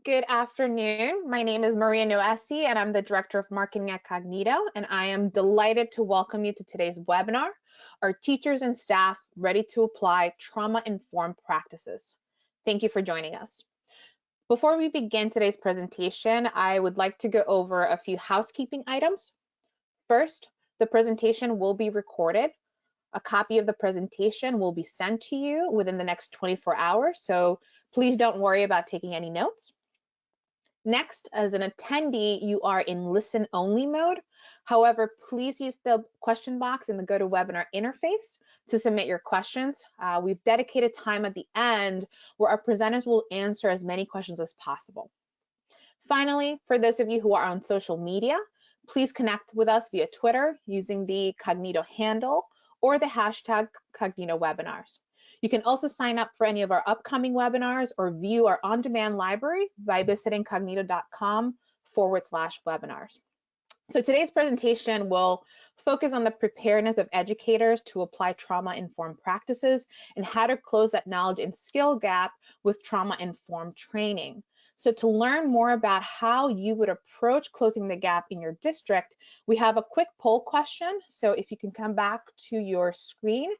Good afternoon. My name is Maria Noesi, and I'm the Director of Marketing at Cognito, and I am delighted to welcome you to today's webinar, Are Teachers and Staff Ready to Apply Trauma-Informed Practices? Thank you for joining us. Before we begin today's presentation, I would like to go over a few housekeeping items. First, the presentation will be recorded. A copy of the presentation will be sent to you within the next 24 hours, so please don't worry about taking any notes. Next, as an attendee, you are in listen-only mode. However, please use the question box in the GoToWebinar interface to submit your questions. We've dedicated time at the end where our presenters will answer as many questions as possible. Finally, for those of you who are on social media, please connect with us via Twitter using the Cognito handle or the hashtag CognitoWebinars. You can also sign up for any of our upcoming webinars or view our on-demand library by visiting cognito.com/webinars. So today's presentation will focus on the preparedness of educators to apply trauma-informed practices and how to close that knowledge and skill gap with trauma-informed training. So to learn more about how you would approach closing the gap in your district, we have a quick poll question. So if you can come back to your screen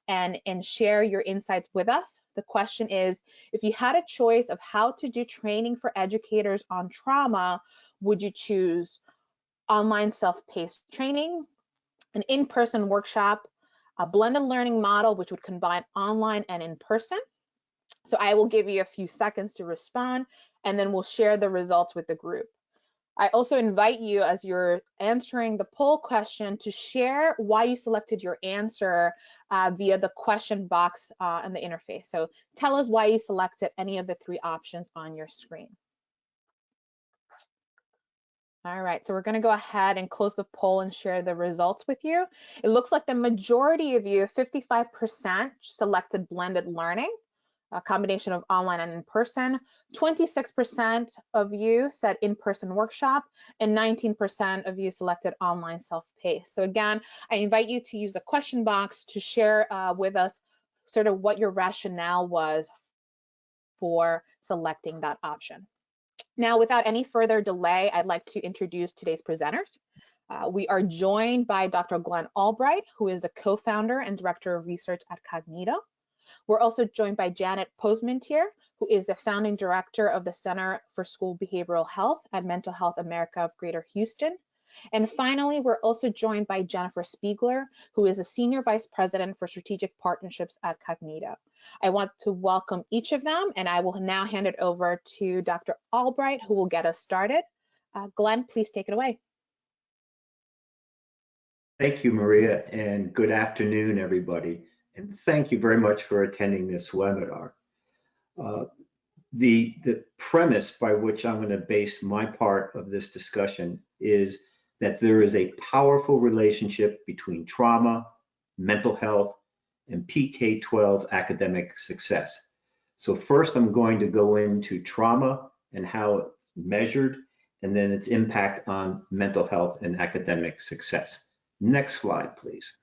and share your insights with us. The question is, if you had a choice of how to do training for educators on trauma, would you choose online self-paced training, an in-person workshop, a blended learning model, which would combine online and in-person? So I will give you a few seconds to respond, and then we'll share the results with the group. I also invite you, as you're answering the poll question, to share why you selected your answer via the question box in the interface. So tell us why you selected any of the three options on your screen. All right, so we're going to go ahead and close the poll and share the results with you. It looks like the majority of you, 55%, selected blended learning, a combination of online and in-person. 26% of you said in-person workshop, and 19% of you selected online self-paced. So again, I invite you to use the question box to share with us sort of what your rationale was for selecting that option. Now, without any further delay, I'd like to introduce today's presenters. We are joined by Dr. Glenn Albright, who is the co-founder and director of research at Cognito. We're also joined by Janet Posmentier, who is the founding director of the Center for School Behavioral Health at Mental Health America of Greater Houston. And finally, we're also joined by Jennifer Spiegler, who is a senior vice president for strategic partnerships at Cognito. I want to welcome each of them, and I will now hand it over to Dr. Albright, who will get us started. Glenn, please take it away. Thank you, Maria, and good afternoon, everybody. And thank you very much for attending this webinar. The premise by which I'm going to base my part of this discussion is that there is a powerful relationship between trauma, mental health, and PK-12 academic success. So first, I'm going to go into trauma and how it's measured, and then its impact on mental health and academic success. Next slide, please.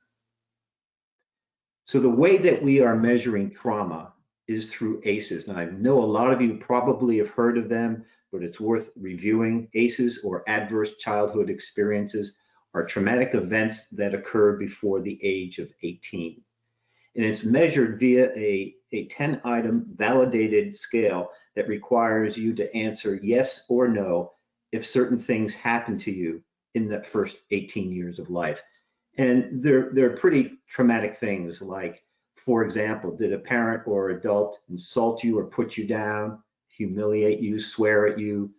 So the way that we are measuring trauma is through ACEs. Now, I know a lot of you probably have heard of them, but it's worth reviewing. ACEs, or Adverse Childhood Experiences, are traumatic events that occurred before the age of 18. And it's measured via a 10-item validated scale that requires you to answer yes or no if certain things happen to you in the first 18 years of life. And they're pretty traumatic things, like, for example, did a parent or adult insult you or put you down, humiliate you, swear at you,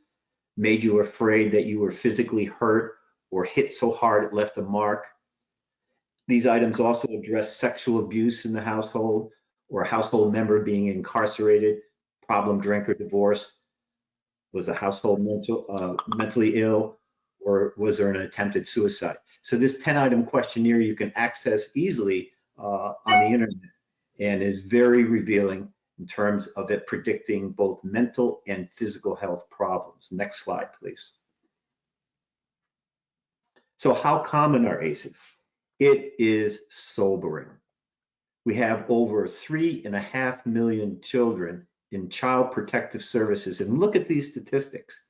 made you afraid that you were physically hurt, or hit so hard it left a mark? These items also address sexual abuse in the household, or a household member being incarcerated, problem drinker, divorce, was the household mentally ill, or was there an attempted suicide? So this 10-item questionnaire you can access easily on the internet, and is very revealing in terms of it predicting both mental and physical health problems. Next slide, please. So how common are ACEs? It is sobering. We have over 3.5 million children in child protective services. And look at these statistics.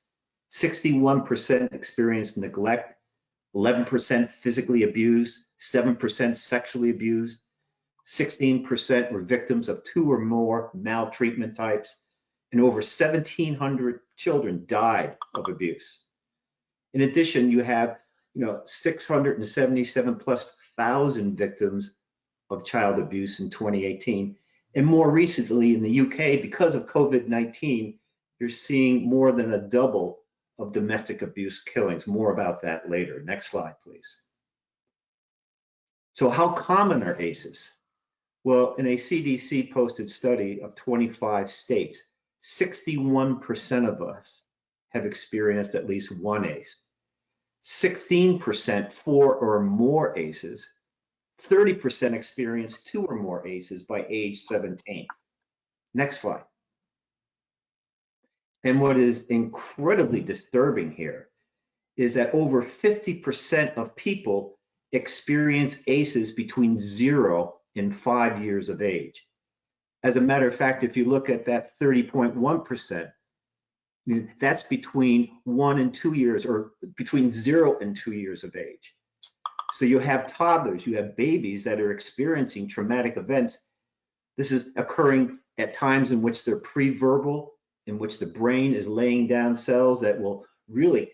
61% experienced neglect, 11% physically abused, 7% sexually abused, 16% were victims of 2 or more maltreatment types, and over 1,700 children died of abuse. In addition, you have 677 plus thousand victims of child abuse in 2018. And more recently in the UK, because of COVID-19, you're seeing more than a double of domestic abuse killings. More about that later. Next slide, please. So how common are ACEs? Well, in a CDC posted study of 25 states, 61% of us have experienced at least one ACE. 16% 4 or more ACEs. 30% experienced 2 or more ACEs by age 17. Next slide. And what is incredibly disturbing here is that over 50% of people experience ACEs between 0 and 5 years of age. As a matter of fact, if you look at that 30.1%, that's between 1 and 2 years, or between 0 and 2 years of age. So you have toddlers, you have babies that are experiencing traumatic events. This is occurring at times in which they're pre-verbal, in which the brain is laying down cells that will really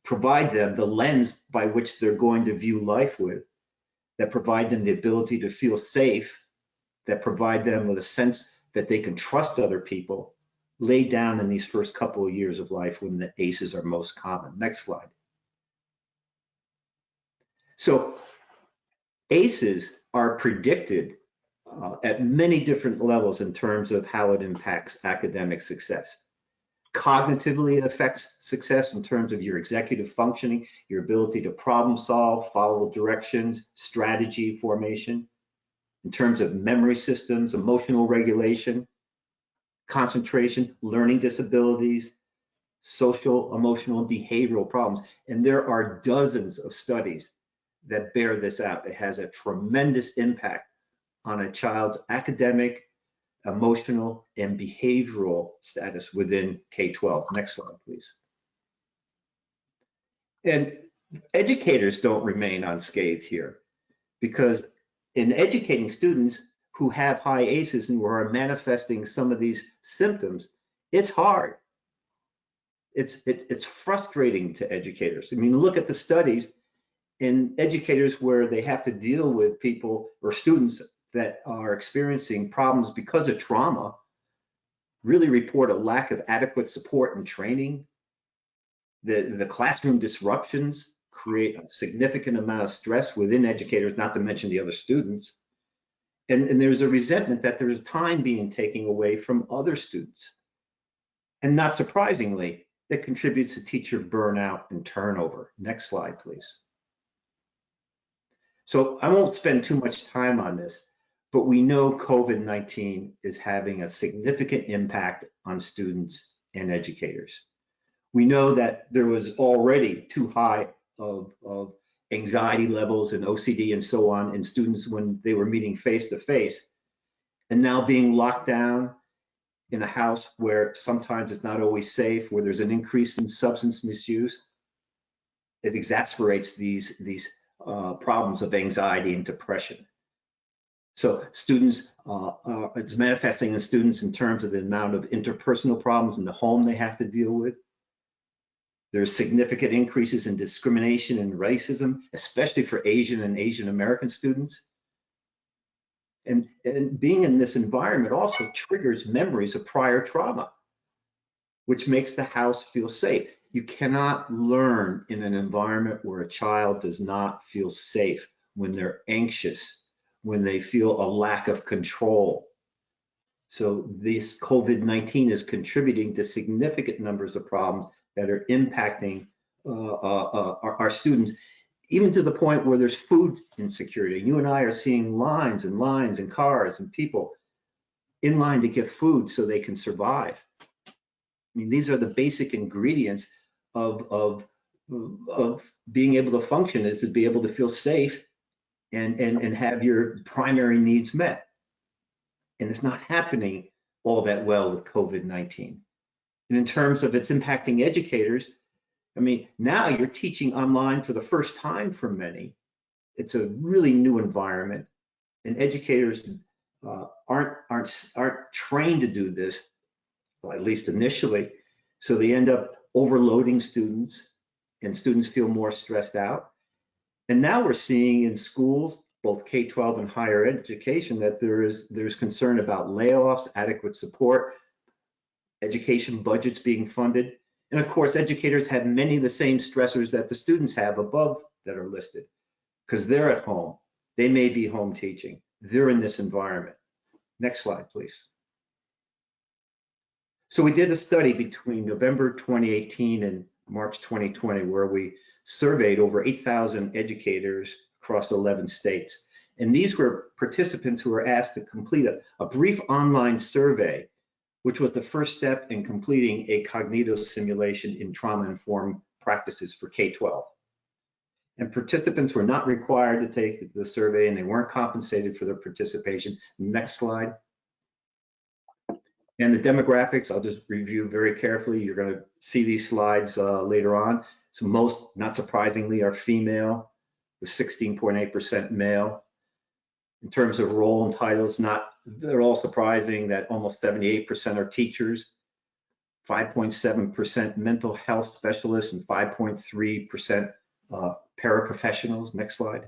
provide them the lens by which they're going to view life with, that provide them the ability to feel safe, that provide them with a sense that they can trust other people, laid down in these first couple of years of life when the ACEs are most common. Next slide. So ACEs are predicted at many different levels in terms of how it impacts academic success. Cognitively, it affects success in terms of your executive functioning, your ability to problem solve, follow directions, strategy formation. In terms of memory systems, emotional regulation, concentration, learning disabilities, social, emotional, and behavioral problems. And there are dozens of studies that bear this out. It has a tremendous impact on a child's academic, emotional, and behavioral status within K-12. Next slide, please. And educators don't remain unscathed here, because in educating students who have high ACEs and who are manifesting some of these symptoms, it's hard. It's frustrating to educators. I mean, look at the studies in educators where they have to deal with people or students that are experiencing problems because of trauma, really report a lack of adequate support and training. The classroom disruptions create a significant amount of stress within educators, not to mention the other students. And there's a resentment that there's time being taken away from other students. And not surprisingly, that contributes to teacher burnout and turnover. Next slide, please. So I won't spend too much time on this, but we know COVID-19 is having a significant impact on students and educators. We know that there was already too high of anxiety levels and OCD and so on in students when they were meeting face to face, and now being locked down in a house where sometimes it's not always safe, where there's an increase in substance misuse, it exacerbates these problems of anxiety and depression. So students, it's manifesting in students in terms of the amount of interpersonal problems in the home they have to deal with. There's significant increases in discrimination and racism, especially for Asian and Asian American students. And being in this environment also triggers memories of prior trauma, which makes the house feel safe. You cannot learn in an environment where a child does not feel safe, when they're anxious, when they feel a lack of control. So this COVID-19 is contributing to significant numbers of problems that are impacting our students, even to the point where there's food insecurity. You and I are seeing lines and lines and cars and people in line to get food so they can survive. I mean, these are the basic ingredients of being able to function, is to be able to feel safe and have your primary needs met. And it's not happening all that well with COVID-19. And in terms of its impacting educators, I mean, now you're teaching online for the first time for many. It's a really new environment, and educators aren't trained to do this, well, at least initially. So they end up overloading students, and students feel more stressed out. And now we're seeing in schools, both K-12 and higher education, that there's concern about layoffs, adequate support, education budgets being funded. And of course, educators have many of the same stressors that the students have above that are listed, because they're at home. They may be home teaching. They're in this environment. Next slide, please. So we did a study between November 2018 and March 2020, where we surveyed over 8,000 educators across 11 states. And these were participants who were asked to complete a brief online survey, which was the first step in completing a cognitive simulation in trauma-informed practices for K-12. And participants were not required to take the survey, and they weren't compensated for their participation. Next slide. And the demographics, I'll just review very carefully. You're going to see these slides later on. So most, not surprisingly, are female, with 16.8% male. In terms of role and titles, not they're all surprising that almost 78% are teachers, 5.7% mental health specialists, and 5.3% paraprofessionals. Next slide.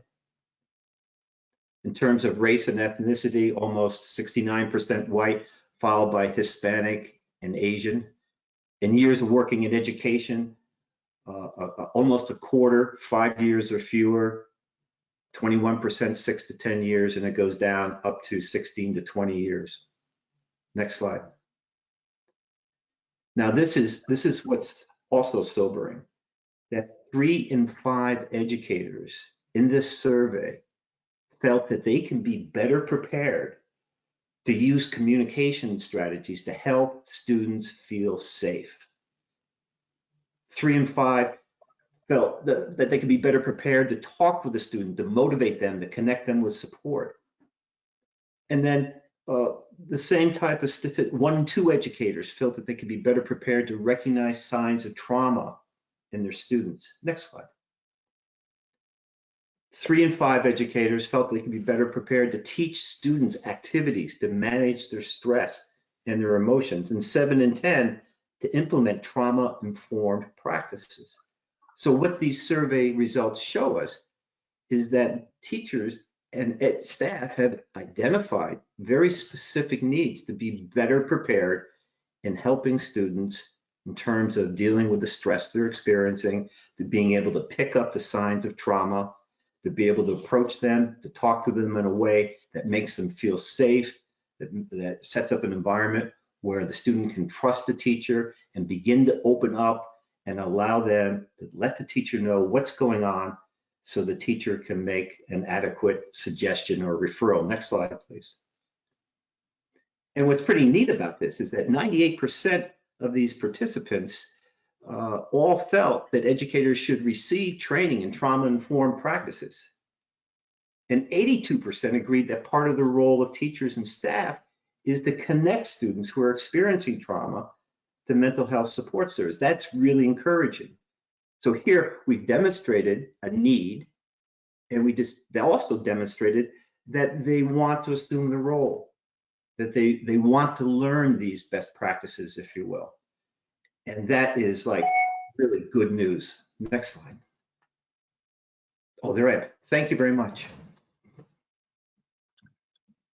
In terms of race and ethnicity, almost 69% white, followed by Hispanic and Asian. In years of working in education, almost a quarter, 5 years or fewer, 21% 6 to 10 years, and it goes down up to 16 to 20 years. Next slide. Now this is what's also sobering, that 3 in 5 educators in this survey felt that they can be better prepared to use communication strategies to help students feel safe. 3 in 5 felt that they could be better prepared to talk with the student, to motivate them, to connect them with support. And then the same type of statistic, 1 in 2 educators felt that they could be better prepared to recognize signs of trauma in their students. Next slide. 3 in 5 educators felt they could be better prepared to teach students activities to manage their stress and their emotions, and 7 in 10 to implement trauma-informed practices. So what these survey results show us is that teachers and staff have identified very specific needs to be better prepared in helping students in terms of dealing with the stress they're experiencing, to being able to pick up the signs of trauma, to be able to approach them, to talk to them in a way that makes them feel safe, that sets up an environment where the student can trust the teacher and begin to open up and allow them to let the teacher know what's going on so the teacher can make an adequate suggestion or referral. Next slide, please. And what's pretty neat about this is that 98% of these participants all felt that educators should receive training in trauma-informed practices. And 82% agreed that part of the role of teachers and staff is to connect students who are experiencing trauma to mental health support service. That's really encouraging. So here we've demonstrated a need, and they also demonstrated that they want to assume the role, that they want to learn these best practices, if you will. And that is like really good news. Next slide. Oh, they're right. Thank you very much.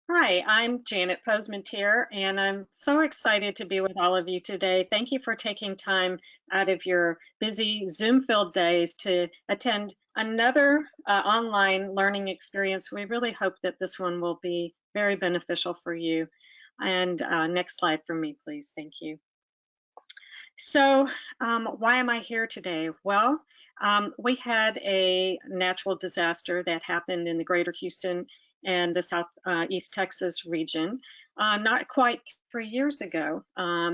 Hi, I'm Janet Posmentier, and I'm so excited to be with all of you today. Thank you for taking time out of your busy Zoom-filled days to attend another online learning experience. We really hope that this one will be very beneficial for you. And next slide for me, please. Thank you. So why am I here today? Well, we had a natural disaster that happened in the greater Houston and the Southeast Texas region not quite 3 years ago.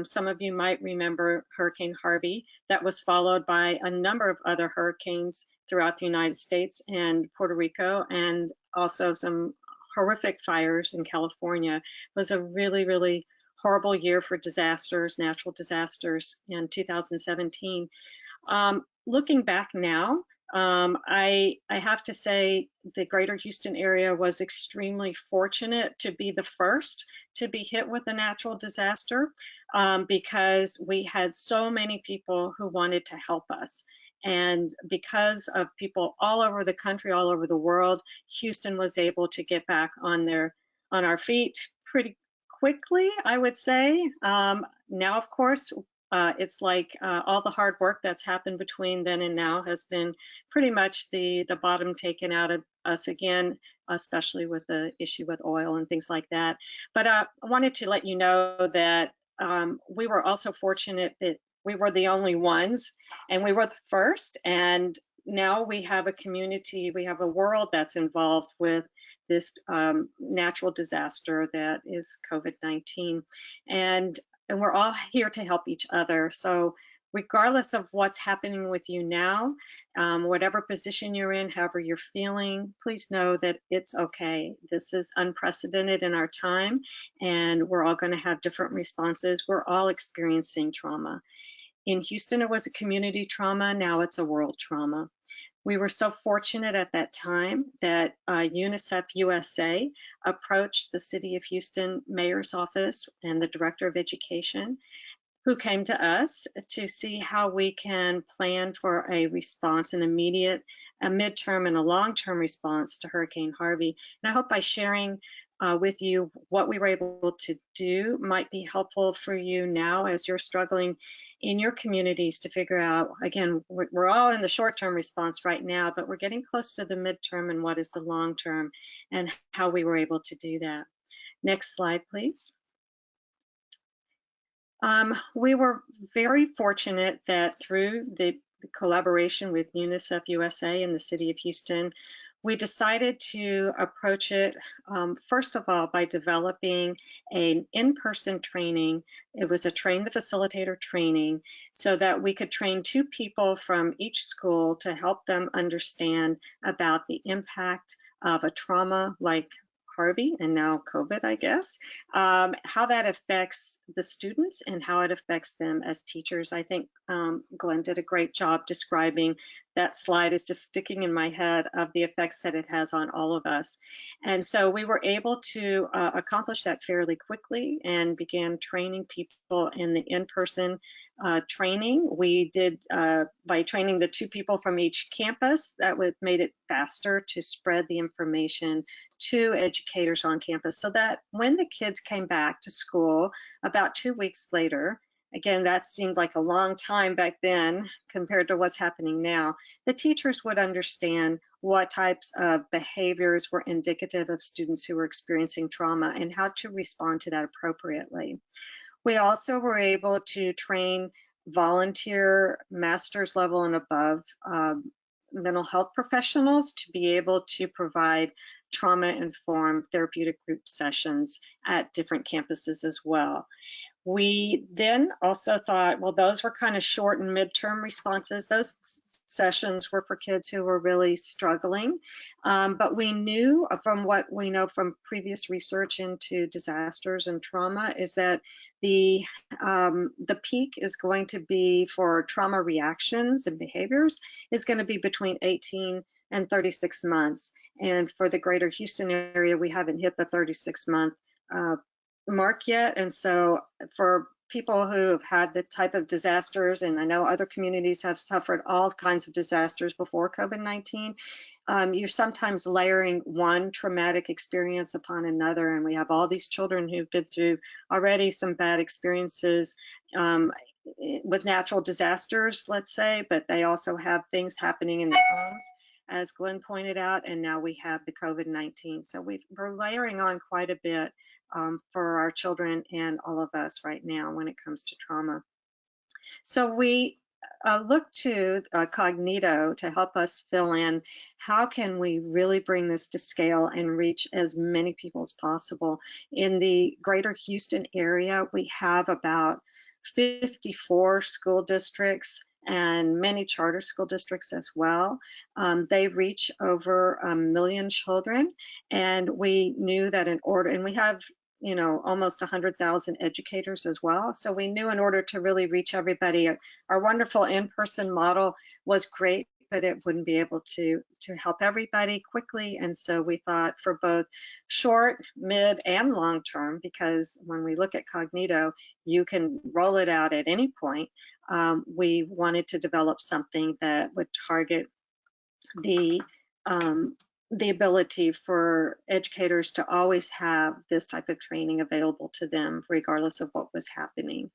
Some of you might remember Hurricane Harvey. That was followed by a number of other hurricanes throughout the United States and Puerto Rico, and also some horrific fires in California. It was a really, really horrible year for disasters, natural disasters in 2017. Looking back now, I have to say the greater Houston area was extremely fortunate to be the first to be hit with a natural disaster because we had so many people who wanted to help us. And because of people all over the country, all over the world, Houston was able to get back on our feet pretty quickly, I would say. Now, of course, it's like all the hard work that's happened between then and now has been pretty much the bottom taken out of us again, especially with the issue with oil and things like that. But I wanted to let you know that we were also fortunate that we were the only ones and we were the first. And now we have a community, we have a world that's involved with this natural disaster that is COVID-19. And we're all here to help each other. So regardless of what's happening with you now, whatever position you're in, however you're feeling, please know that it's okay. This is unprecedented in our time, and we're all going to have different responses. We're all experiencing trauma. In Houston, it was a community trauma. Now it's a world trauma. We were so fortunate at that time that UNICEF USA approached the City of Houston Mayor's Office and the Director of Education, who came to us to see how we can plan for a response, an immediate, a midterm, and a long-term response to Hurricane Harvey. And I hope by sharing with you what we were able to do might be helpful for you now as you're struggling in your communities to figure out, again, we're all in the short-term response right now, but we're getting close to the midterm and what is the long-term and how we were able to do that. Next slide, please. We were very fortunate that through the collaboration with UNICEF USA and the City of Houston, we decided to approach it, first of all, by developing an in-person training. It was a train the facilitator training so that we could train 2 people from each school to help them understand about the impact of a trauma like Harvey and now COVID, I guess, how that affects the students and how it affects them as teachers. I think Glenn did a great job describing that. Slide is just sticking in my head of the effects that it has on all of us. And so we were able to accomplish that fairly quickly and began training people in the in-person training. We did by training the 2 people from each campus, that made it faster to spread the information to educators on campus so that when the kids came back to school about 2 weeks later, again, that seemed like a long time back then compared to what's happening now, the teachers would understand what types of behaviors were indicative of students who were experiencing trauma and how to respond to that appropriately. We also were able to train volunteer master's level and above mental health professionals to be able to provide trauma-informed therapeutic group sessions at different campuses as well. We then also thought, well, those were kind of short and midterm responses. Those sessions were for kids who were really struggling. But we knew from what we know from previous research into disasters and trauma is that the peak is going to be for trauma reactions and behaviors is going to be between 18 and 36 months. And for the greater Houston area, we haven't hit the 36-month mark yet. And so for people who have had the type of disasters, and I know other communities have suffered all kinds of disasters before COVID-19, you're sometimes layering one traumatic experience upon another. And we have all these children who've been through already some bad experiences with natural disasters, let's say, but they also have things happening in their homes, as Glenn pointed out, and now we have the COVID-19. So we're layering on quite a bit for our children and all of us right now when it comes to trauma. So we look to Cognito to help us fill in how can we really bring this to scale and reach as many people as possible. In the greater Houston area, we have about 54 school districts and many charter school districts as well. They reach over 1 million children, and we knew that in order, and we have you know, almost 100,000 educators as well. So we knew in order to really reach everybody, our wonderful in-person model was great, but it wouldn't be able to help everybody quickly. And so we thought for both short, mid, and long term, because when we look at Cognito, you can roll it out at any point. We wanted to develop something that would target the ability for educators to always have this type of training available to them, regardless of what was happening.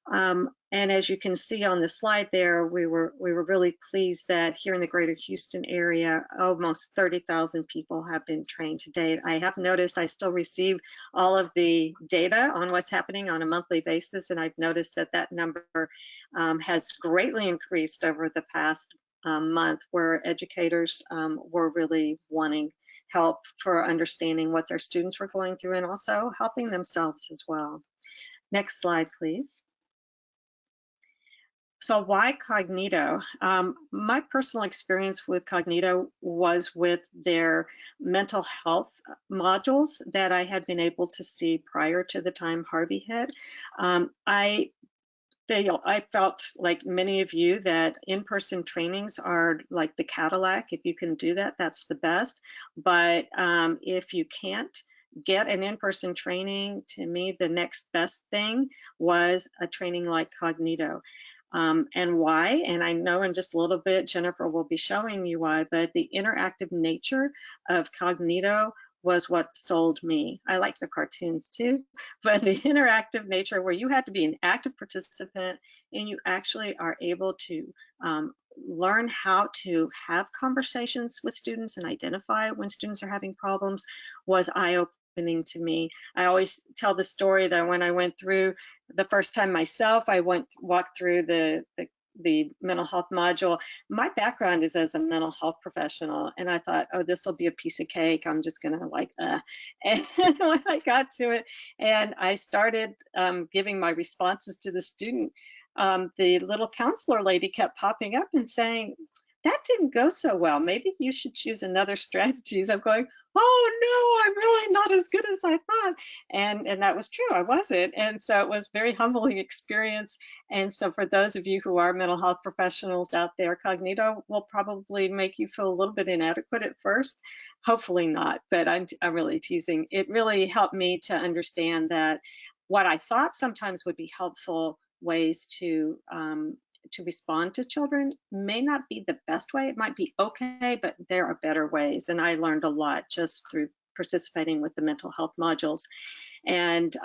And as you can see on the slide there, we were really pleased that here in the greater Houston area, almost 30,000 people have been trained to date. I have noticed I still receive all of the data on what's happening on a monthly basis, and I've noticed that that number has greatly increased over the past month, where educators were really wanting help for understanding what their students were going through and also helping themselves as well. Next slide, please. So why Cognito? My personal experience with Cognito was with their mental health modules that I had been able to see prior to the time Harvey hit. I felt like many of you that in-person trainings are like the Cadillac. If you can do that, that's the best. But if you can't get an in-person training, to me, the next best thing was a training like Cognito. And why, and I know in just a little bit Jennifer will be showing you why, but the interactive nature of Cognito was what sold me. I like the cartoons too, but the interactive nature where you had to be an active participant and you actually are able to learn how to have conversations with students and identify when students are having problems was eye-opening to me. I always tell the story that when I went through the first time myself, I walked through the mental health module. My background is as a mental health professional, and I thought, oh, this will be a piece of cake. I'm just gonna like, and when I got to it, and I started giving my responses to the student, the little counselor lady kept popping up and saying, that didn't go so well. Maybe you should choose another strategies. I'm going, oh no, I'm really not as good as I thought. And that was true, I wasn't. And so it was very humbling experience. And so for those of you who are mental health professionals out there, Cognito will probably make you feel a little bit inadequate at first. Hopefully not, but I'm really teasing. It really helped me to understand that what I thought sometimes would be helpful ways to respond to children may not be the best way. It might be okay, but there are better ways. And I learned a lot just through participating with the mental health modules. And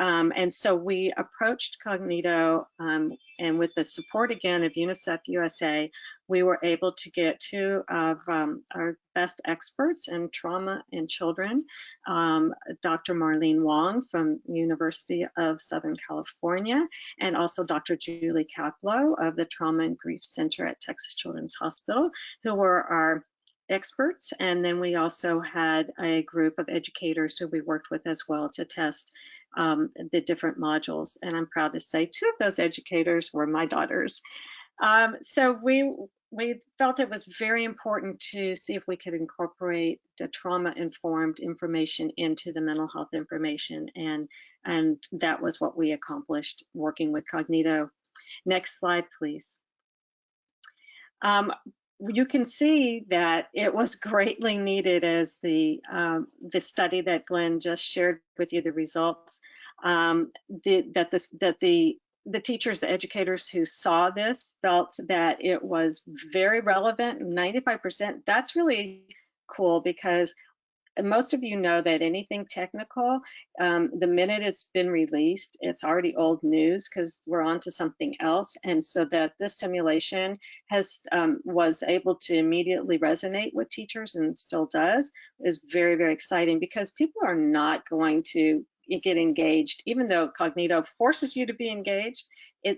so we approached Cognito, and with the support again of UNICEF USA, we were able to get two of our best experts in trauma in children, Dr. Marlene Wong from University of Southern California, and also Dr. Julie Kaplow of the Trauma and Grief Center at Texas Children's Hospital, who were our experts. And then we also had a group of educators who we worked with as well to test the different modules. And I'm proud to say two of those educators were my daughters. So we felt it was very important to see if we could incorporate the trauma-informed information into the mental health information. And that was what we accomplished working with Cognito. Next slide, please. You can see that it was greatly needed as the study that Glenn just shared with you, the results, that the teachers, the educators who saw this felt that it was very relevant, 95%. That's really cool because most of you know that anything technical, the minute it's been released, it's already old news because we're on to something else. And so that this simulation was able to immediately resonate with teachers and still does is very, very exciting because people are not going to get engaged. Even though Cognito forces you to be engaged,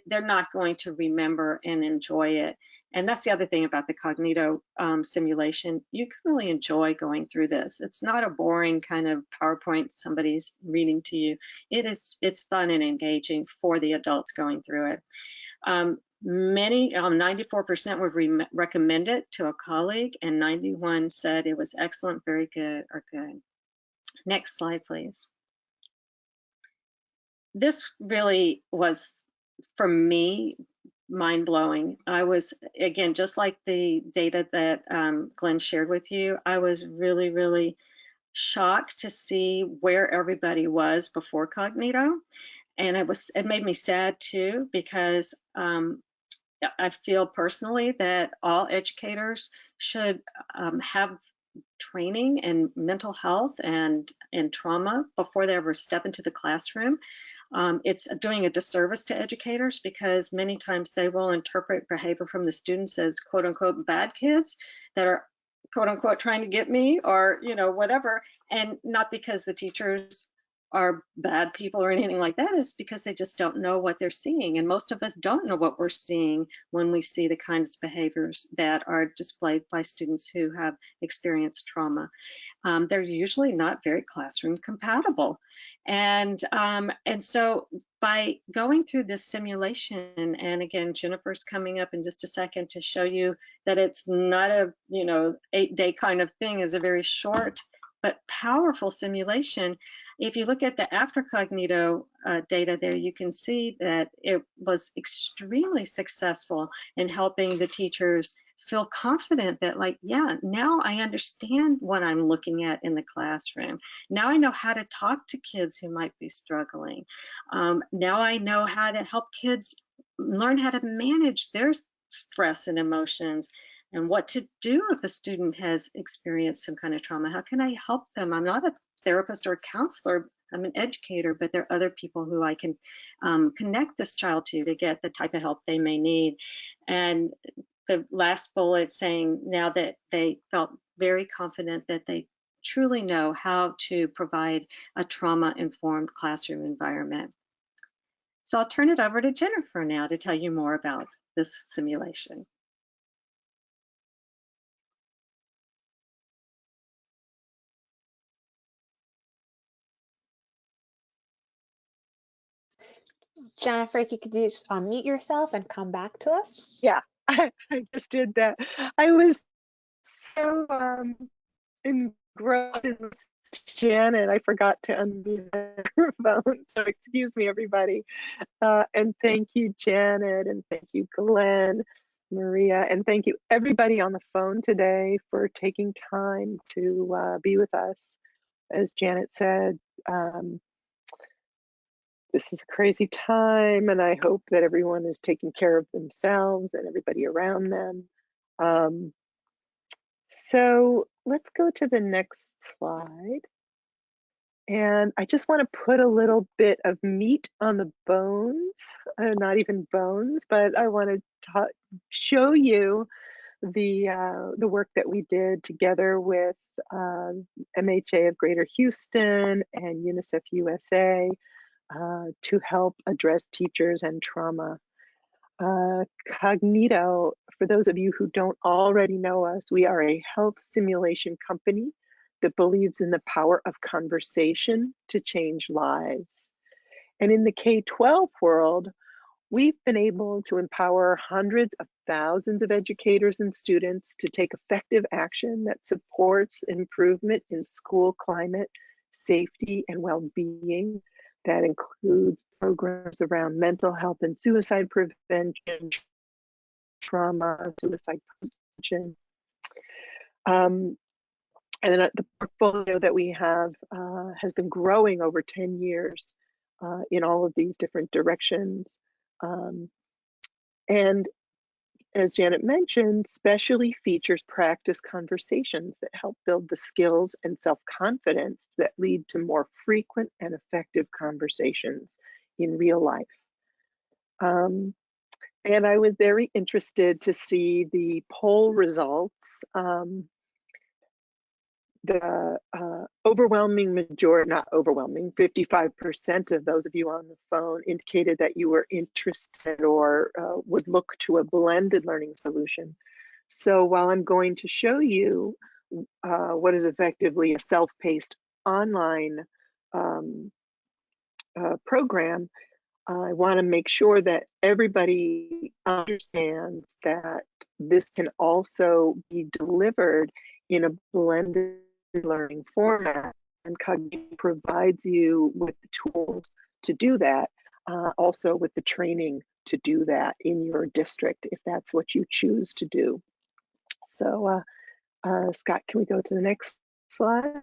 they're not going to remember and enjoy it. And that's the other thing about the Cognito simulation. You can really enjoy going through this. It's not a boring kind of PowerPoint somebody's reading to you. It's fun and engaging for the adults going through it. 94% would recommend it to a colleague, and 91 said it was excellent, very good, or good. Next slide, please. this really was, for me, mind-blowing. I was, again, just like the data that Glenn shared with you, I was really, really shocked to see where everybody was before Cognito. And it made me sad too, because I feel personally that all educators should have training in mental health and trauma before they ever step into the classroom. It's doing a disservice to educators, because many times they will interpret behavior from the students as quote unquote bad kids that are quote unquote trying to get me, or whatever, and not because the teachers are bad people or anything like that. Is because they just don't know what they're seeing, and most of us don't know what we're seeing when we see the kinds of behaviors that are displayed by students who have experienced trauma. They're usually not very classroom compatible, and so by going through this simulation, and again, Jennifer's coming up in just a second to show you that it's not a 8-day kind of thing. It's a very short but powerful simulation. If you look at the after Cognito data there, you can see that it was extremely successful in helping the teachers feel confident that, like, yeah, now I understand what I'm looking at in the classroom. Now I know how to talk to kids who might be struggling. Now I know how to help kids learn how to manage their stress and emotions, and what to do if a student has experienced some kind of trauma. How can I help them? I'm not a therapist or a counselor, I'm an educator, but there are other people who I can connect this child to get the type of help they may need. And the last bullet saying now that they felt very confident that they truly know how to provide a trauma-informed classroom environment. So I'll turn it over to Jennifer now to tell you more about this simulation. Jennifer, if you could just unmute yourself and come back to us. Yeah, I just did that. I was so engrossed in Janet, I forgot to unmute her phone. So excuse me, everybody. And thank you, Janet, and thank you, Glenn, Maria, and thank you everybody on the phone today for taking time to be with us. As Janet said, this is a crazy time, and I hope that everyone is taking care of themselves and everybody around them. So let's go to the next slide. And I just want to put a little bit of meat on the bones, not even bones, but I want to show you the work that we did together with MHA of Greater Houston and UNICEF USA to help address teachers and trauma. Cognito, for those of you who don't already know us, we are a health simulation company that believes in the power of conversation to change lives. And in the K-12 world, we've been able to empower hundreds of thousands of educators and students to take effective action that supports improvement in school climate, safety, and well-being. That includes programs around mental health and suicide prevention, trauma, suicide prevention. And the portfolio that we have has been growing over 10 years in all of these different directions. And as Janet mentioned, specially features practice conversations that help build the skills and self-confidence that lead to more frequent and effective conversations in real life. And I was very interested to see the poll results. The overwhelming majority, not overwhelming, 55% of those of you on the phone indicated that you were interested or would look to a blended learning solution. So while I'm going to show you what is effectively a self-paced online program, I want to make sure that everybody understands that this can also be delivered in a blended learning format, and Cognito provides you with the tools to do that, also with the training to do that in your district, if that's what you choose to do. So Scott, can we go to the next slide?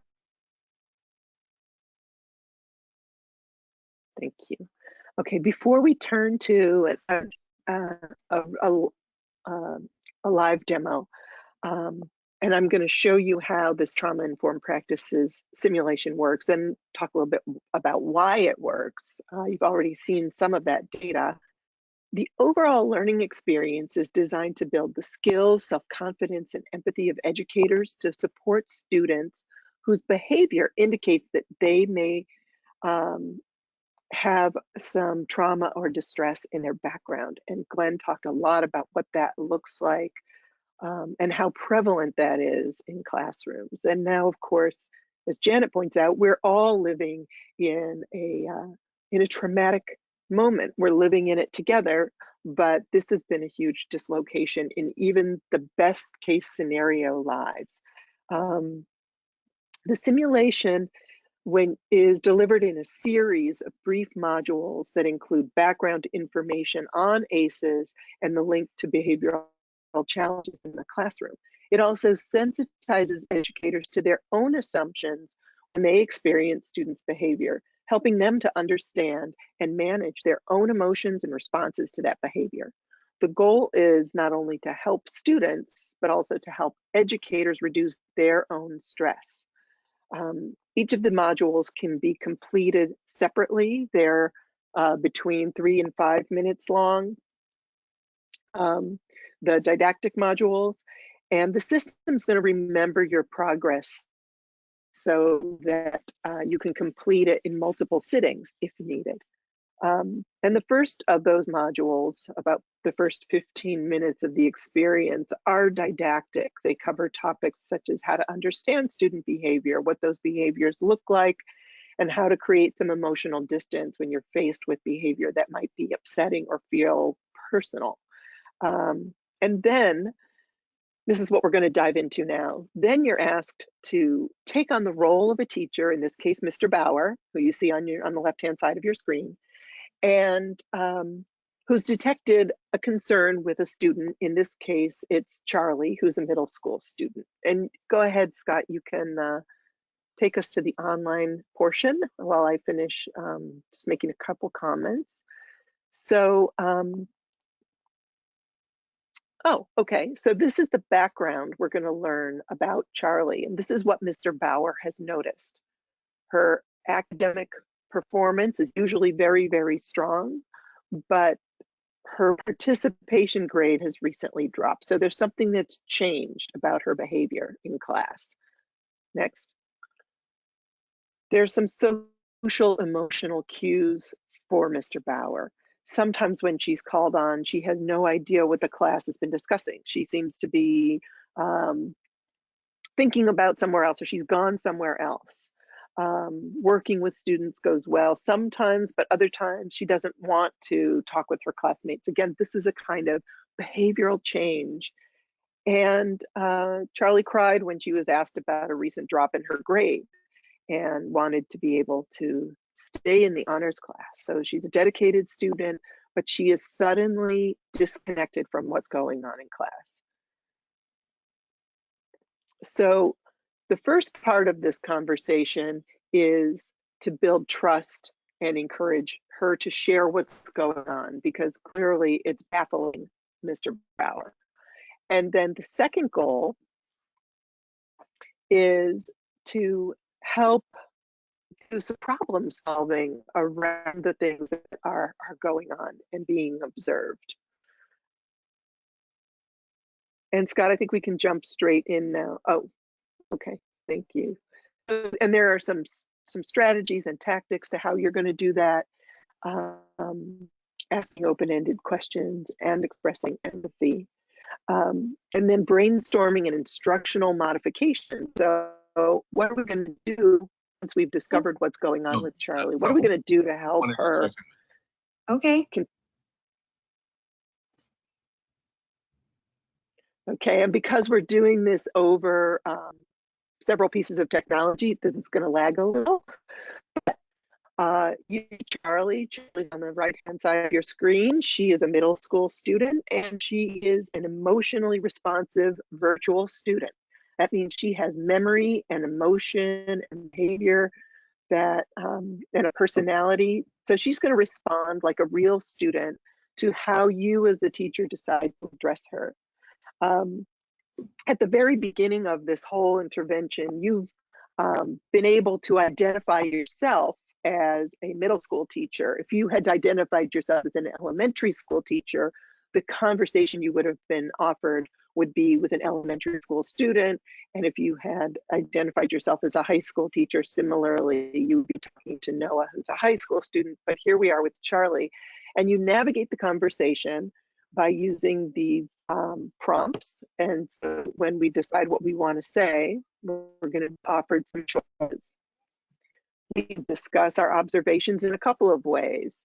Thank you. Okay, before we turn to a live demo, and I'm going to show you how this trauma-informed practices simulation works and talk a little bit about why it works. You've already seen some of that data. The overall learning experience is designed to build the skills, self-confidence, and empathy of educators to support students whose behavior indicates that they may have some trauma or distress in their background. And Glenn talked a lot about what that looks like and how prevalent that is in classrooms. And now, of course, as Janet points out, we're all living in a traumatic moment. We're living in it together, but this has been a huge dislocation in even the best case scenario lives. The simulation is delivered in a series of brief modules that include background information on ACEs and the link to behavioral challenges in the classroom. It also sensitizes educators to their own assumptions when they experience students' behavior, helping them to understand and manage their own emotions and responses to that behavior. The goal is not only to help students, but also to help educators reduce their own stress. Each of the modules can be completed separately. They're between 3 and 5 minutes long, the didactic modules, and the system's going to remember your progress so that you can complete it in multiple sittings if needed. And the first of those modules, about the first 15 minutes of the experience, are didactic. They cover topics such as how to understand student behavior, what those behaviors look like, and how to create some emotional distance when you're faced with behavior that might be upsetting or feel personal. And then, this is what we're going to dive into now. Then you're asked to take on the role of a teacher, in this case, Mr. Bauer, who you see on the left-hand side of your screen, and who's detected a concern with a student. In this case, it's Charlie, who's a middle school student. And go ahead, Scott, you can take us to the online portion while I finish just making a couple comments. So, oh, okay, so this is the background we're going to learn about Charlie, and this is what Mr. Bauer has noticed. Her academic performance is usually very, very strong, but her participation grade has recently dropped. So there's something that's changed about her behavior in class. Next. There's some social emotional cues for Mr. Bauer. Sometimes when she's called on, she has no idea what the class has been discussing. She seems to be thinking about somewhere else, or she's gone somewhere else. Working with students goes well sometimes, but other times she doesn't want to talk with her classmates. Again, this is a kind of behavioral change. And Charlie cried when she was asked about a recent drop in her grade and wanted to be able to stay in the honors class. So she's a dedicated student, but she is suddenly disconnected from what's going on in class. So the first part of this conversation is to build trust and encourage her to share what's going on, because clearly it's baffling Mr. Bauer. And then the second goal is to help do some problem solving around the things that are going on and being observed. And Scott, I think we can jump straight in now. Oh, okay, thank you. And there are some strategies and tactics to how you're going to do that, asking open-ended questions and expressing empathy. And then brainstorming and instructional modification. So what are we going to do once we've discovered what's going on with Charlie? What are we going to do to help her? Okay. Okay, and because we're doing this over several pieces of technology, this is going to lag a little. But You, Charlie's on the right-hand side of your screen. She is a middle school student, and she is an emotionally responsive virtual student. That means she has memory and emotion and behavior that and a personality. So she's going to respond like a real student to how you as the teacher decide to address her. At the very beginning of this whole intervention, you've been able to identify yourself as a middle school teacher. If you had identified yourself as an elementary school teacher, the conversation you would have been offered would be with an elementary school student. And if you had identified yourself as a high school teacher, similarly, you would be talking to Noah, who's a high school student. But here we are with Charlie. And you navigate the conversation by using these prompts. And so when we decide what we want to say, we're going to offer some choices. We discuss our observations in a couple of ways.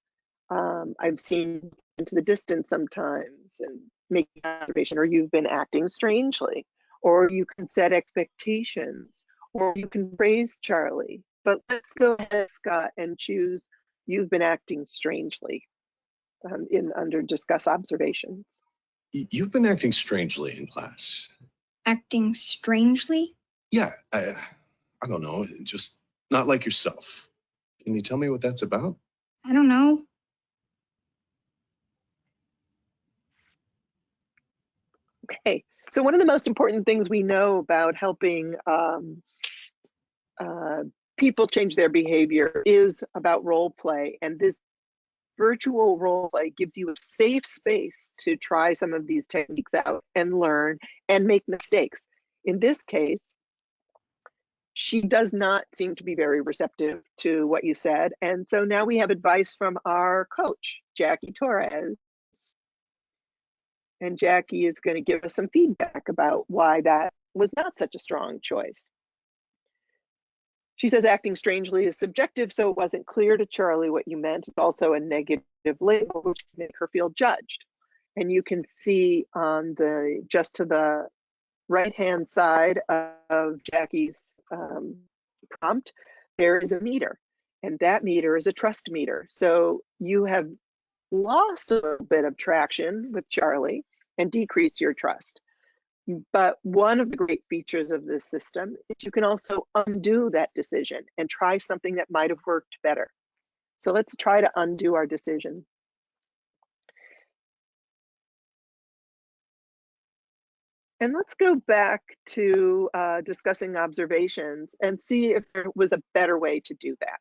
I've seen into the distance sometimes and make an observation, or you've been acting strangely, or you can set expectations, or you can praise Charlie. But let's go ahead, Scott, and choose you've been acting strangely under discuss observations. You've been acting strangely in class. Acting strangely? Yeah, I don't know, just not like yourself. Can you tell me what that's about? I don't know. Okay, so one of the most important things we know about helping people change their behavior is about role play, and this virtual role play gives you a safe space to try some of these techniques out and learn and make mistakes. In this case, she does not seem to be very receptive to what you said, and so now we have advice from our coach, Jackie Torres. And Jackie is going to give us some feedback about why that was not such a strong choice. She says acting strangely is subjective, so it wasn't clear to Charlie what you meant. It's also a negative label, which can make her feel judged. And you can see on the, just to the right-hand side of Jackie's prompt, there is a meter, and that meter is a trust meter. So you have lost a little bit of traction with Charlie and decreased your trust. But one of the great features of this system is you can also undo that decision and try something that might have worked better. So let's try to undo our decision. And let's go back to discussing observations and see if there was a better way to do that.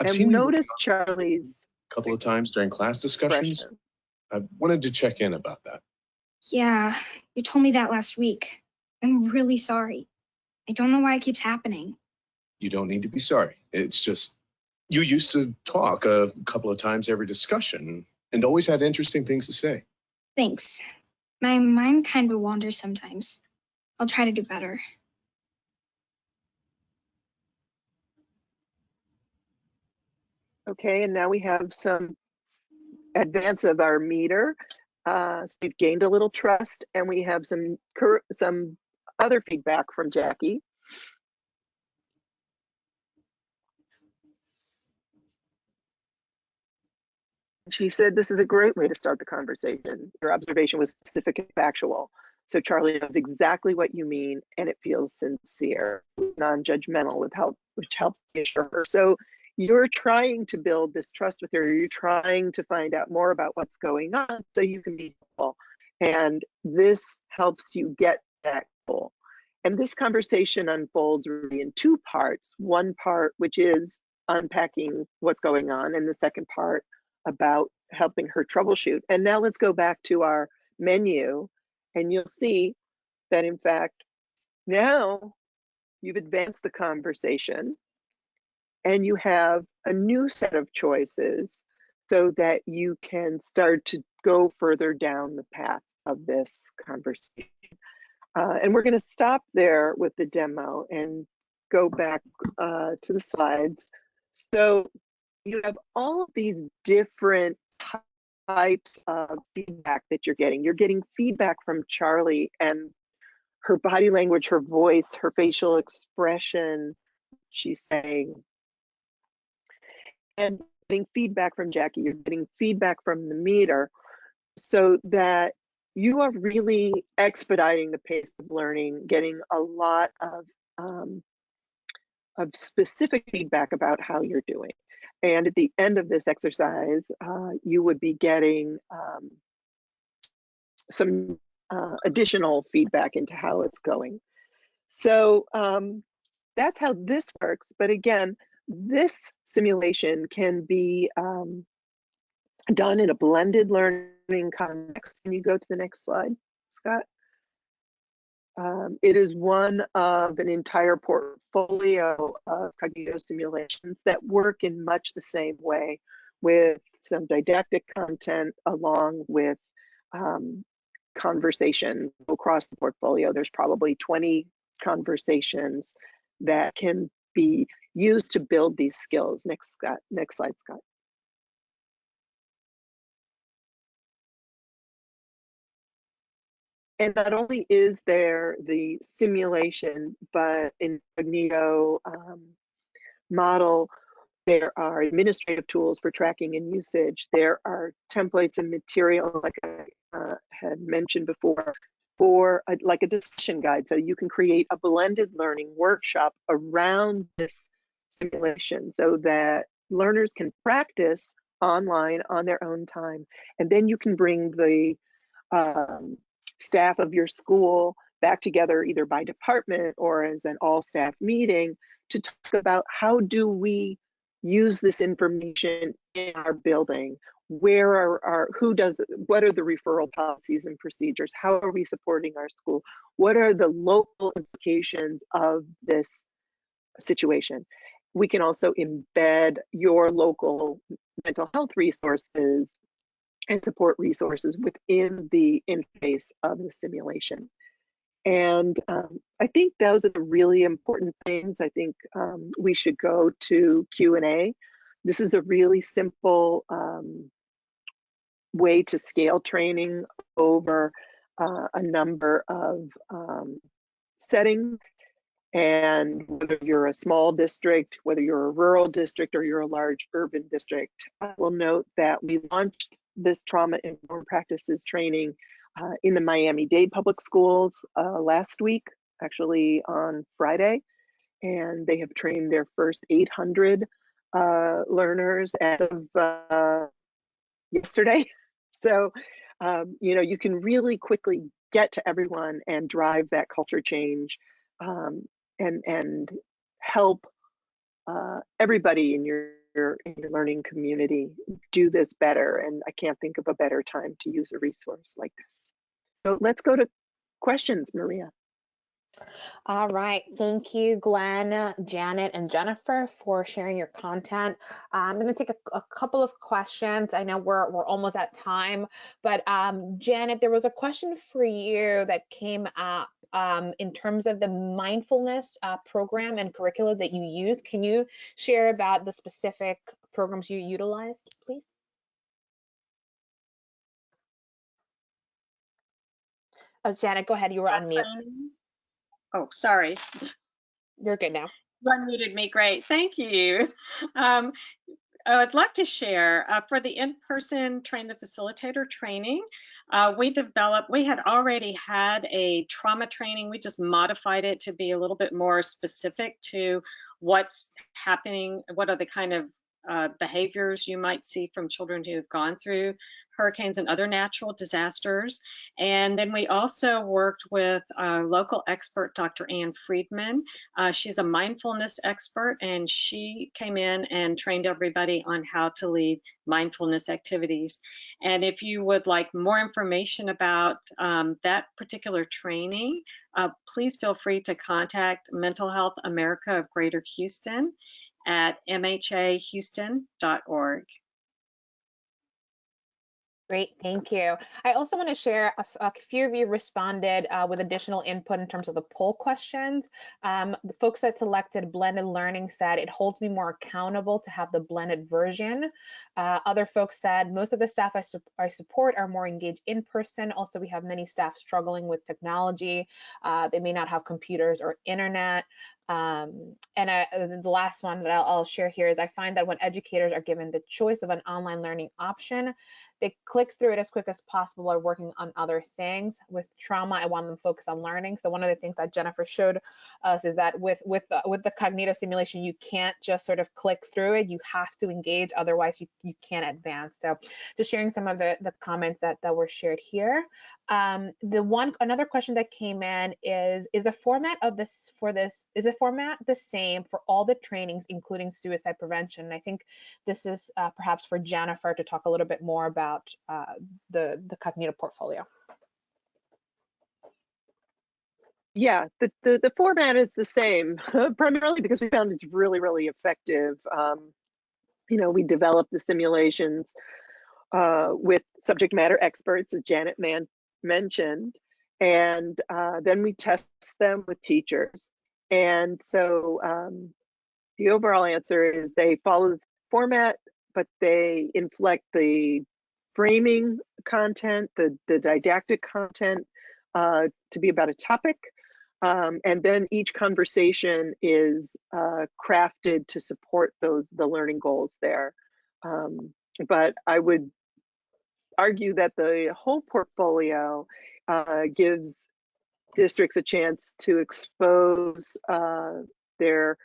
And notice Charlie's a couple of times during class discussions. I wanted to check in about that. Yeah, you told me that last week. I'm really sorry. I don't know why it keeps happening. You don't need to be sorry. It's just, you used to talk a couple of times every discussion and always had interesting things to say. Thanks. My mind kind of wanders sometimes. I'll try to do better. Okay, and now we have some advance of our meter. So we've gained a little trust, and we have some other feedback from Jackie. She said, this is a great way to start the conversation. Your observation was specific and factual. So Charlie knows exactly what you mean, and it feels sincere, non-judgmental, which helps reassure her. So you're trying to build this trust with her. You're trying to find out more about what's going on so you can be helpful. And this helps you get that goal. And this conversation unfolds really in two parts. One part, which is unpacking what's going on, and the second part about helping her troubleshoot. And now let's go back to our menu, and you'll see that in fact, now you've advanced the conversation and you have a new set of choices so that you can start to go further down the path of this conversation. And we're going to stop there with the demo and go back to the slides. So you have all of these different types of feedback that you're getting. You're getting feedback from Charlie and her body language, her voice, her facial expression. She's saying, and getting feedback from Jackie, you're getting feedback from the meter, so that you are really expediting the pace of learning, getting a lot of specific feedback about how you're doing. And at the end of this exercise, you would be getting some additional feedback into how it's going. So that's how this works. But again, this simulation can be done in a blended learning context. Can you go to the next slide, Scott? It is one of an entire portfolio of Cognito simulations that work in much the same way, with some didactic content along with conversation across the portfolio. There's probably 20 conversations that can be used to build these skills. Next slide, Scott. And not only is there the simulation, but in Cognito model, there are administrative tools for tracking and usage. There are templates and material, like I had mentioned before, for like a discussion guide. So you can create a blended learning workshop around this simulation so that learners can practice online on their own time. And then you can bring the staff of your school back together, either by department or as an all staff meeting, to talk about how do we use this information in our building. Where are what are the referral policies and procedures? How are we supporting our school? What are the local implications of this situation? We can also embed your local mental health resources and support resources within the interface of the simulation. And I think those are the really important things. I think we should go to Q&A. This is a really simple way to scale training over a number of settings. And whether you're a small district, whether you're a rural district, or you're a large urban district, I will note that we launched this trauma-informed practices training in the Miami-Dade Public Schools last week, actually on Friday. And they have trained their first 800 learners as of yesterday. So, you know, you can really quickly get to everyone and drive that culture change and help everybody in your learning community do this better. And I can't think of a better time to use a resource like this. So let's go to questions, Maria. All right, thank you, Glenn, Janet, and Jennifer for sharing your content. I'm going to take a couple of questions. I know we're almost at time, but Janet, there was a question for you that came up in terms of the mindfulness program and curricula that you use. Can you share about the specific programs you utilized, please? Oh, Janet, go ahead. You were on mute. Oh, sorry. You're good now. You unmuted me. Great. Thank you. I'd love to share for the in-person Train the Facilitator training. We had already had a trauma training. We just modified it to be a little bit more specific to what's happening, what are the kind of behaviors you might see from children who have gone through hurricanes and other natural disasters. And then we also worked with a local expert, Dr. Ann Friedman. She's a mindfulness expert, and she came in and trained everybody on how to lead mindfulness activities. And if you would like more information about that particular training, please feel free to contact Mental Health America of Greater Houston at mhahouston.org. Great, thank you. I also want to share a few of you responded with additional input in terms of the poll questions. The folks that selected blended learning said it holds me more accountable to have the blended version. Other folks said most of the staff I support are more engaged in person. Also, we have many staff struggling with technology. They may not have computers or internet. The last one that I'll share here is I find that when educators are given the choice of an online learning option, they click through it as quick as possible or working on other things. With trauma, I want them to focus on learning. So one of the things that Jennifer showed us is that with the Cognito simulation, you can't just sort of click through it. You have to engage, otherwise you can't advance. So just sharing some of the comments that were shared here. Another question that came in is the format of this is the format the same for all the trainings, including suicide prevention? And I think this is perhaps for Jennifer to talk a little bit more about the Cognito portfolio. Yeah, the format is the same, primarily because we found it's really, really effective. We developed the simulations with subject matter experts, as Janet mentioned, and then we test them with teachers. And so the overall answer is they follow this format, but they inflect the framing content, the didactic content to be about a topic. And then each conversation is crafted to support the learning goals there. But I would argue that the whole portfolio gives districts a chance to expose their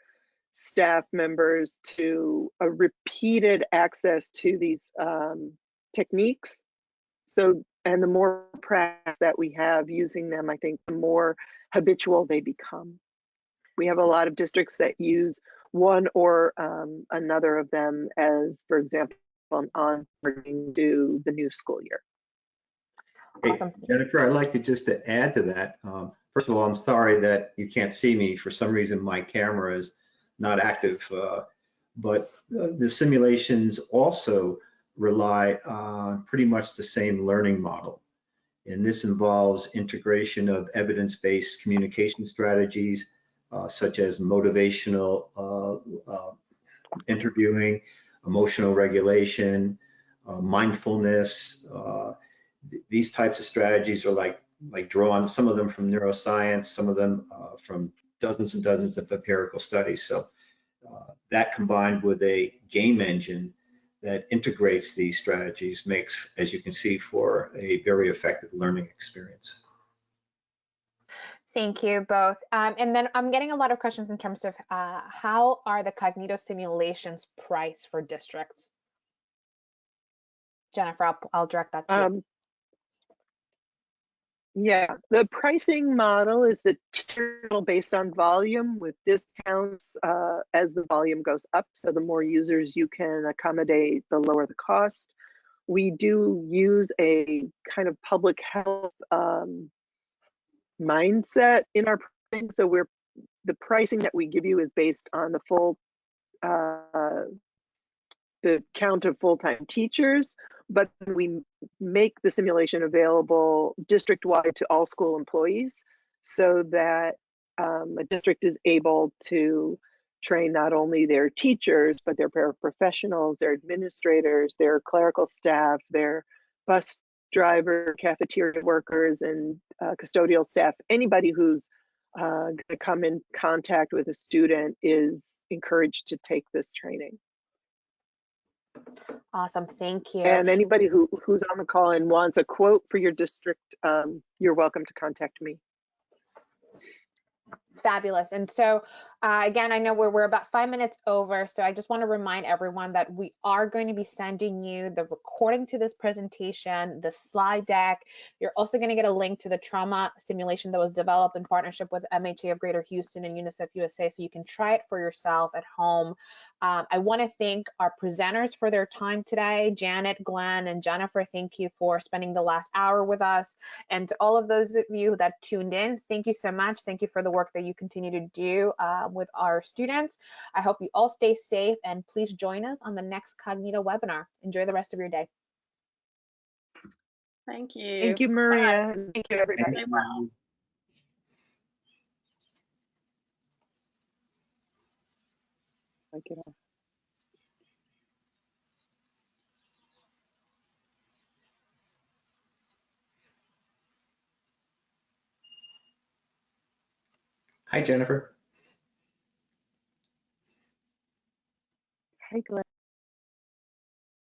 staff members to a repeated access to these techniques. And the more practice that we have using them, I think the more habitual they become. We have a lot of districts that use one or another of them as, for example, onboarding to the new school year. Awesome. Hey, Jennifer, I'd like to add to that. First of all, I'm sorry that you can't see me. For some reason, my camera is not active, but the simulations also rely on pretty much the same learning model. And this involves integration of evidence-based communication strategies, such as motivational interviewing, emotional regulation, mindfulness. These types of strategies are like drawn, some of them from neuroscience, some of them from dozens and dozens of empirical studies. So that combined with a game engine that integrates these strategies makes, as you can see, for a very effective learning experience. Thank you both. And then I'm getting a lot of questions in terms of how are the Cognito simulations priced for districts? Jennifer, I'll direct that to you. Yeah, the pricing model is the tier model based on volume with discounts as the volume goes up. So the more users you can accommodate, the lower the cost. We do use a kind of public health mindset in our pricing. So the pricing that we give you is based on the full the count of full-time teachers, but we make the simulation available district-wide to all school employees so that a district is able to train not only their teachers, but their paraprofessionals, their administrators, their clerical staff, their bus driver, cafeteria workers, and custodial staff. Anybody who's going to come in contact with a student is encouraged to take this training. Awesome, thank you. And anybody who's on the call and wants a quote for your district, you're welcome to contact me. Fabulous. And so again, I know we're about 5 minutes over, so I just want to remind everyone that we are going to be sending you the recording to this presentation, the slide deck. You're also going to get a link to the trauma simulation that was developed in partnership with MHA of Greater Houston and UNICEF USA, so you can try it for yourself at home. I want to thank our presenters for their time today. Janet, Glenn, and Jennifer, thank you for spending the last hour with us. And to all of those of you that tuned in, thank you so much. Thank you for the work that you continue to do with our students. I hope you all stay safe, and please join us on the next Cognito webinar. Enjoy the rest of your day. Thank you. Thank you, Maria. Bye. Thank you, everybody. Stay well. Hi, Jennifer.